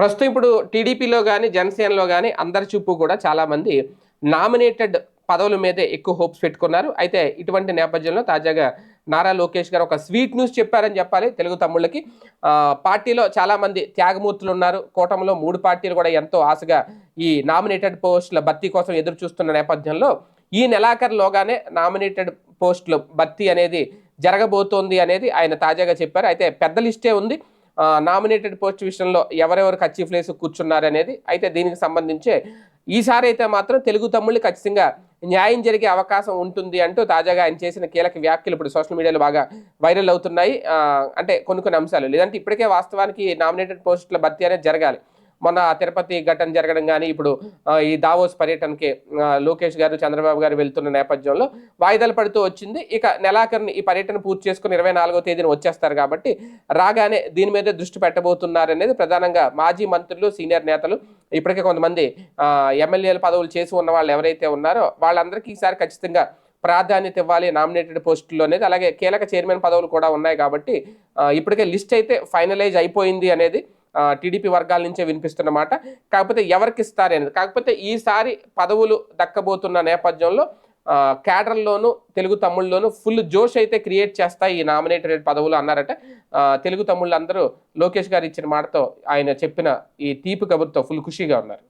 ప్రస్తుతం ఇప్పుడు టీడీపీలో గాని, జనసేనలో గాని అందరి చూపు కూడా చాలామంది నామినేటెడ్ పదవుల మీదే ఎక్కువ హోప్స్ పెట్టుకున్నారు. అయితే ఇటువంటి నేపథ్యంలో తాజాగా నారా లోకేష్ గారు ఒక స్వీట్ న్యూస్ చెప్పారని చెప్పాలి తెలుగు తమ్ముళ్ళకి. పార్టీలో చాలామంది త్యాగమూర్తులున్నారు. కూటమిలో 3 పార్టీలు కూడా ఎంతో ఆశగా ఈ నామినేటెడ్ పోస్టుల భర్తీ కోసం ఎదురు చూస్తున్న నేపథ్యంలో ఈ నెలాఖరులోగానే నామినేటెడ్ పోస్టుల భర్తీ అనేది జరగబోతోంది అనేది ఆయన తాజాగా చెప్పారు. అయితే పెద్ద లిస్టే ఉంది. నామినేటెడ్ పోస్ట్ విషయంలో ఎవరెవరు కర్చీఫ్ లేసి కూర్చున్నారనేది. అయితే దీనికి సంబంధించే ఈసారి అయితే మాత్రం తెలుగు తమ్ముళ్ళు ఖచ్చితంగా న్యాయం జరిగే అవకాశం ఉంటుంది అంటూ తాజాగా ఆయన చేసిన కీలక వ్యాఖ్యలు ఇప్పుడు సోషల్ మీడియాలో బాగా వైరల్ అవుతున్నాయి. అంటే కొన్ని అంశాలు లేదంటే ఇప్పటికే వాస్తవానికి నామినేటెడ్ పోస్టుల భర్తీ అనేది జరగాలి. మొన్న తిరుపతి ఘటన జరగడం కానీ, ఇప్పుడు ఈ దావోస్ పర్యటనకి లోకేష్ గారు, చంద్రబాబు గారు వెళ్తున్న నేపథ్యంలో వాయిదాలు పడుతూ వచ్చింది. ఇక నెలాఖరుని ఈ పర్యటన పూర్తి చేసుకుని 24వ తేదీన వచ్చేస్తారు కాబట్టి రాగానే దీని మీద దృష్టి పెట్టబోతున్నారనేది ప్రధానంగా మాజీ మంత్రులు, సీనియర్ నేతలు, ఇప్పటికే కొంతమంది ఎమ్మెల్యేల పదవులు చేసి ఉన్న వాళ్ళు ఎవరైతే ఉన్నారో వాళ్ళందరికీ ఈసారి ఖచ్చితంగా ప్రాధాన్యత ఇవ్వాలి నామినేటెడ్ పోస్టుల్లో అనేది. అలాగే కీలక చైర్మన్ పదవులు కూడా ఉన్నాయి కాబట్టి ఇప్పటికే లిస్ట్ అయితే ఫైనలైజ్ అయిపోయింది అనేది టీడీపీ వర్గాల నుంచే వినిపిస్తున్నమాట. కాకపోతే ఎవరికి ఇస్తారనేది, కాకపోతే ఈసారి పదవులు దక్కబోతున్న నేపథ్యంలో క్యాడర్లోను తెలుగు తమ్ముళ్ళలోను ఫుల్ జోష్ అయితే క్రియేట్ చేస్తాయి ఈ నామినేటెడ్ పదవులు అన్నారట. తెలుగు తమ్ముళ్ళు అందరూ లోకేష్ గారు ఇచ్చిన మాటతో, ఆయన చెప్పిన ఈ తీపి కబుర్తో ఫుల్ ఖుషీగా ఉన్నారు.